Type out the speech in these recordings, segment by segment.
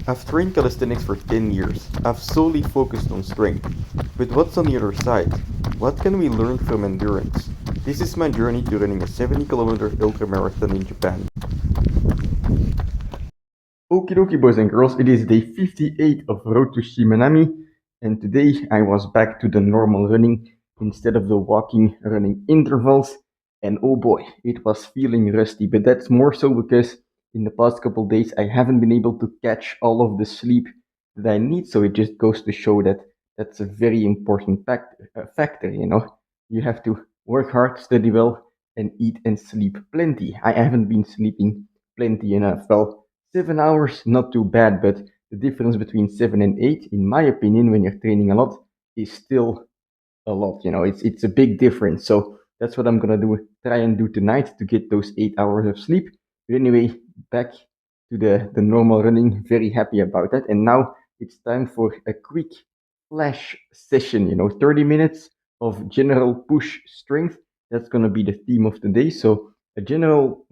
I've trained calisthenics for 10 years. I've solely focused on strength. But what's on the other side? What can we learn from endurance? This is my journey to running a 70-kilometer ultramarathon in Japan. Okie dokie, boys and girls, it is day 58 of Road to Shimanami, and today I was back to the normal running instead of the walking running intervals, and oh boy, it was feeling rusty, but that's more so because in the past couple days I haven't been able to catch all of the sleep that I need, so it just goes to show that that's a very important factor, you know. You have to work hard, study well, and eat and sleep plenty. I haven't been sleeping plenty enough. Well, 7 hours, not too bad, but the difference between 7 and 8, in my opinion, when you're training a lot, is still a lot. You know, it's a big difference. So that's what I'm gonna try and do tonight to get those 8 hours of sleep. But anyway, back to the normal running. Very happy about that. And now it's time for a quick flash session. 30 minutes of general push strength. That's gonna be the theme of the day. So a general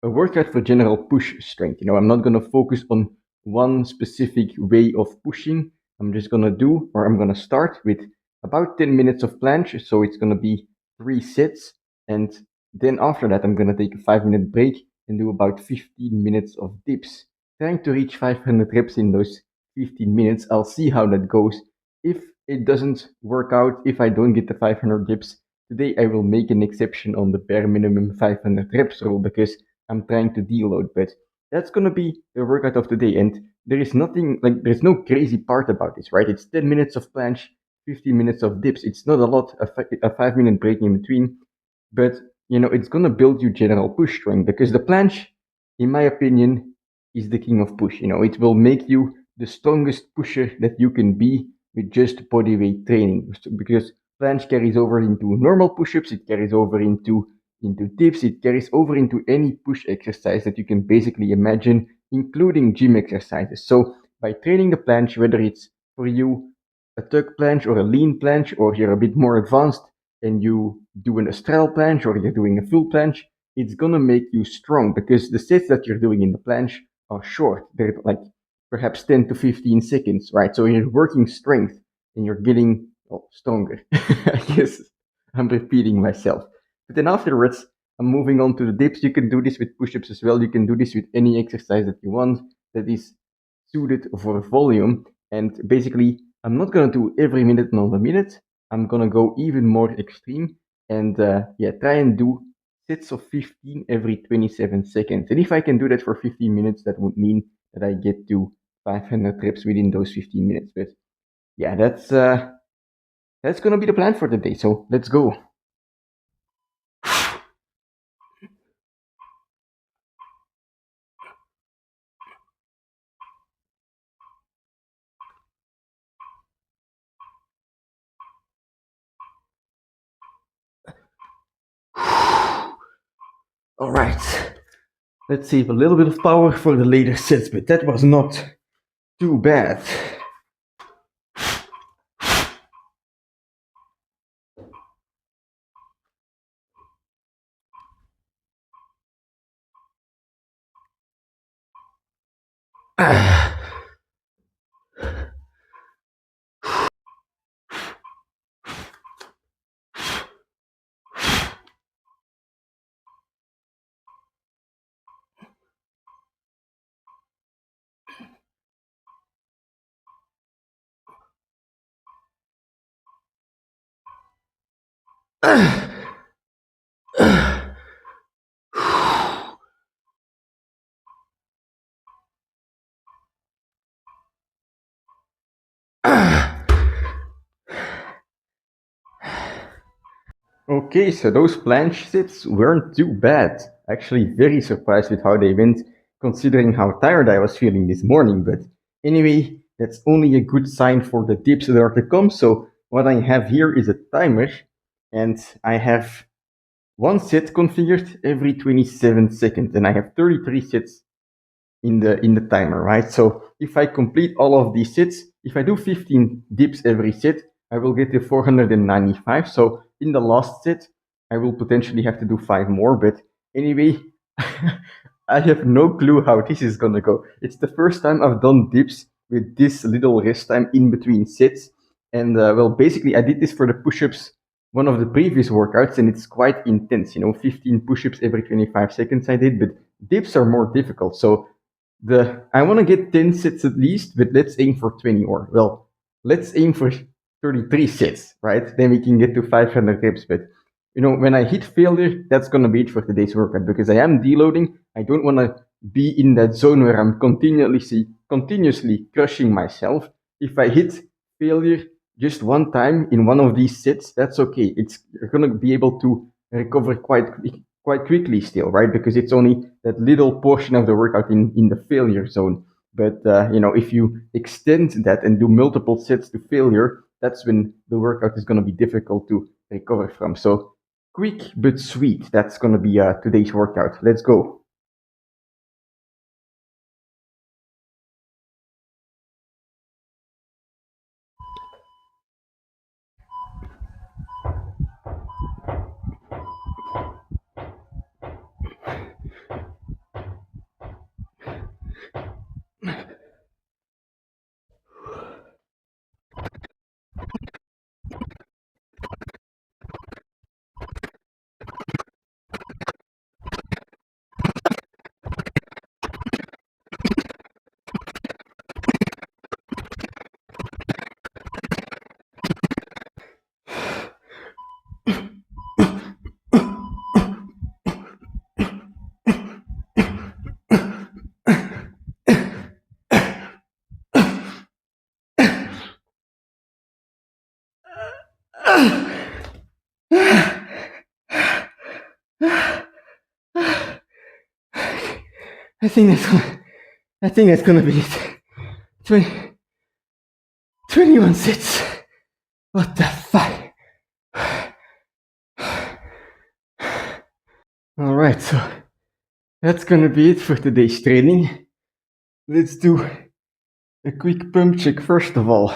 a workout for general push strength. I'm not going to focus on one specific way of pushing. I'm just going to I'm going to start with about 10 minutes of planche. So it's going to be 3 sets. And then after that, I'm going to take a 5-minute break and do about 15 minutes of dips. Trying to reach 500 reps in those 15 minutes. I'll see how that goes. If it doesn't work out, if I don't get the 500 dips, today I will make an exception on the bare minimum 500 reps rule because I'm trying to deload, but that's gonna be the workout of the day. And there is nothing there's no crazy part about this, right? It's 10 minutes of planche, 15 minutes of dips. It's not a lot, a 5-minute break in between, but it's gonna build you general push strength because the planche, in my opinion, is the king of push. It will make you the strongest pusher that you can be with just body weight training because planche carries over into normal push-ups, it carries over into dips, it carries over into any push exercise that you can basically imagine, including gym exercises. So by training the planche, whether it's for you a tuck planche or a lean planche, or you're a bit more advanced and you do an astral planche or you're doing a full planche, it's gonna make you strong because the sets that you're doing in the planche are short. They're like perhaps 10 to 15 seconds, right? So you're working strength and you're getting stronger. I guess I'm repeating myself. But then afterwards, I'm moving on to the dips. You can do this with push-ups as well. You can do this with any exercise that you want that is suited for volume. And basically, I'm not going to do every minute on the minute. I'm going to go even more extreme and try and do sets of 15 every 27 seconds. And if I can do that for 15 minutes, that would mean that I get to 500 reps within those 15 minutes. But yeah, that's going to be the plan for the day. So let's go. All right, let's save a little bit of power for the later sets, but that was not too bad. Okay, so those planche sets weren't too bad. Actually, very surprised with how they went, considering how tired I was feeling this morning. But anyway, that's only a good sign for the dips that are to come. So what I have here is a timer, and I have one set configured every 27 seconds, and I have 33 sets in the timer, right? So if I complete all of these sets, if I do 15 dips every set, I will get to 495. So in the last set, I will potentially have to do 5 more. But anyway, I have no clue how this is gonna go. It's the first time I've done dips with this little rest time in between sets. And well, basically, I did this for the push-ups, one of the previous workouts, and it's quite intense. 15 push-ups every 25 seconds I did, but dips are more difficult. So the I want to get 10 sets at least, but let's aim for 20, or well, let's aim for 33 sets, right? Then we can get to 500 reps. But when I hit failure, that's gonna be it for today's workout because I am deloading. I don't want to be in that zone where I'm continuously crushing myself. If I hit failure just one time in one of these sets, that's okay. You're gonna be able to recover quite quickly still, right? Because it's only that little portion of the workout in the failure zone. But if you extend that and do multiple sets to failure, that's when the workout is going to be difficult to recover from. So quick but sweet. That's going to be today's workout. Let's go. I think that's gonna be it. 20, 21 sets. What the fuck? All right, so that's gonna be it for today's training. Let's do a quick pump check first of all.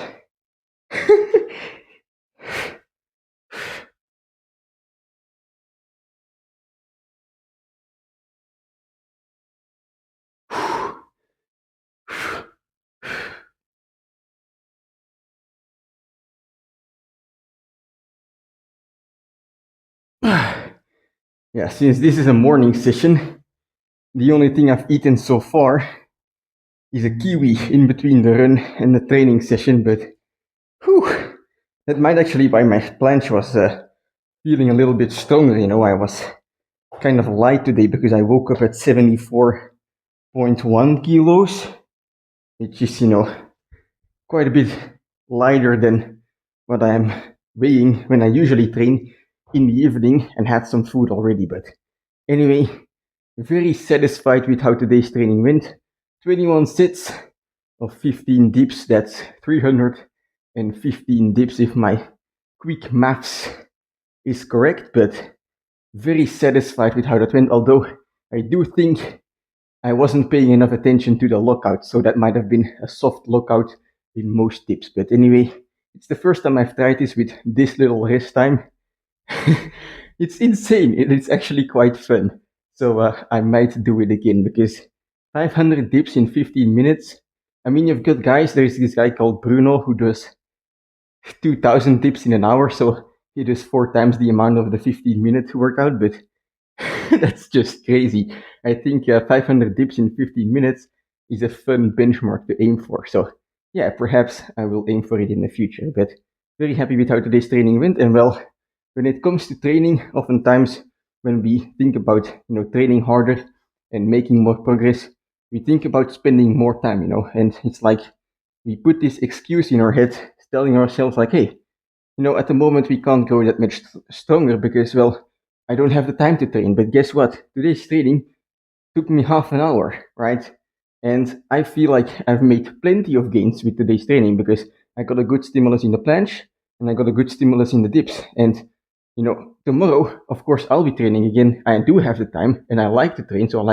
Yeah, since this is a morning session, the only thing I've eaten so far is a kiwi in between the run and the training session, but whew, that might actually why my planche was feeling a little bit stronger. I was kind of light today because I woke up at 74.1 kilos, which is, quite a bit lighter than what I'm weighing when I usually train in the evening and had some food already. But anyway, very satisfied with how today's training went. 21 sets of 15 dips. That's 315 dips if my quick maths is correct, but very satisfied with how that went. Although I do think I wasn't paying enough attention to the lockout, so that might have been a soft lockout in most dips. But anyway, it's the first time I've tried this with this little rest time. It's insane. It's actually quite fun. So I might do it again because 500 dips in 15 minutes. I mean, you've got guys. There's this guy called Bruno who does 2,000 dips in an hour. So he does 4 times the amount of the 15-minute workout. But that's just crazy. I think 500 dips in 15 minutes is a fun benchmark to aim for. So yeah, perhaps I will aim for it in the future. But very happy with how today's training went. And well, when it comes to training, oftentimes when we think about training harder and making more progress, we think about spending more time, and it's like we put this excuse in our head, telling ourselves like, hey, at the moment we can't go that much stronger because, well, I don't have the time to train. But guess what? Today's training took me half an hour, right? And I feel like I've made plenty of gains with today's training because I got a good stimulus in the planche and I got a good stimulus in the dips. And, tomorrow, of course, I'll be training again. I do have the time and I like to train. So I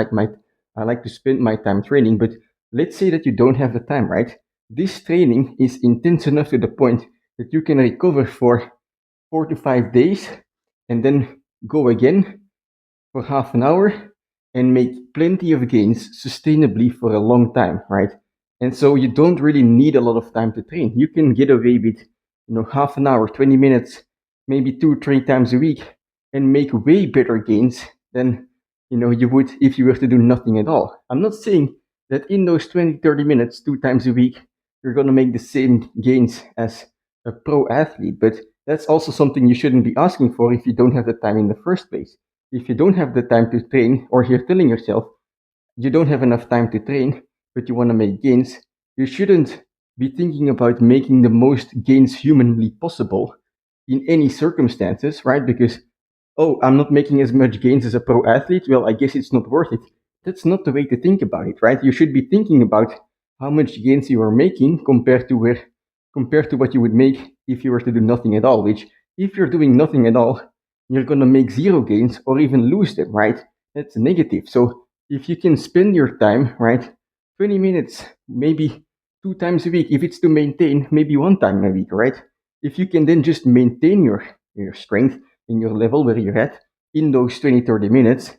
like to spend my time training. But let's say that you don't have the time, right? This training is intense enough to the point that you can recover for 4 to 5 days and then go again for half an hour and make plenty of gains sustainably for a long time, right? And so you don't really need a lot of time to train. You can get away with, half an hour, 20 minutes, maybe 2, 3 times a week, and make way better gains than, you would if you were to do nothing at all. I'm not saying that in those 20, 30 minutes, 2 times a week, you're going to make the same gains as a pro athlete, but that's also something you shouldn't be asking for if you don't have the time in the first place. If you don't have the time to train, or you're telling yourself you don't have enough time to train, but you want to make gains, you shouldn't be thinking about making the most gains humanly possible in any circumstances, right? Because, oh, I'm not making as much gains as a pro athlete. Well, I guess it's not worth it. That's not the way to think about it, right? You should be thinking about how much gains you are making compared to what you would make if you were to do nothing at all. Which, if you're doing nothing at all, you're gonna make zero gains or even lose them, right? That's negative. So if you can spend your time, right, 20 minutes, maybe 2 times a week, if it's to maintain, maybe 1 time a week, right? If you can then just maintain your strength in your level where you're at in those 20, 30 minutes,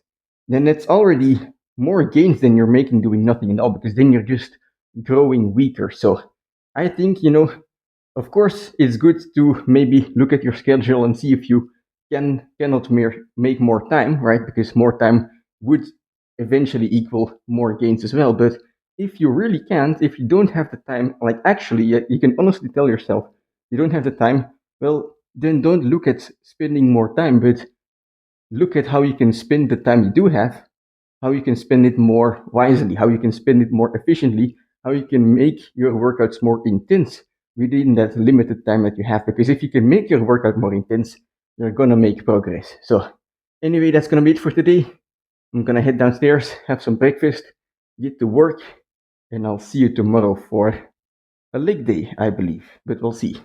then that's already more gains than you're making doing nothing at all, because then you're just growing weaker. So I think, of course, it's good to maybe look at your schedule and see if you cannot make more time, right? Because more time would eventually equal more gains as well. But if you really can't, if you don't have the time, like actually, you can honestly tell yourself you don't have the time, well, then don't look at spending more time, but look at how you can spend the time you do have, how you can spend it more wisely, how you can spend it more efficiently, how you can make your workouts more intense within that limited time that you have. Because if you can make your workout more intense, you're gonna make progress. So, anyway, that's gonna be it for today. I'm gonna head downstairs, have some breakfast, get to work, and I'll see you tomorrow for a leg day, I believe. But we'll see.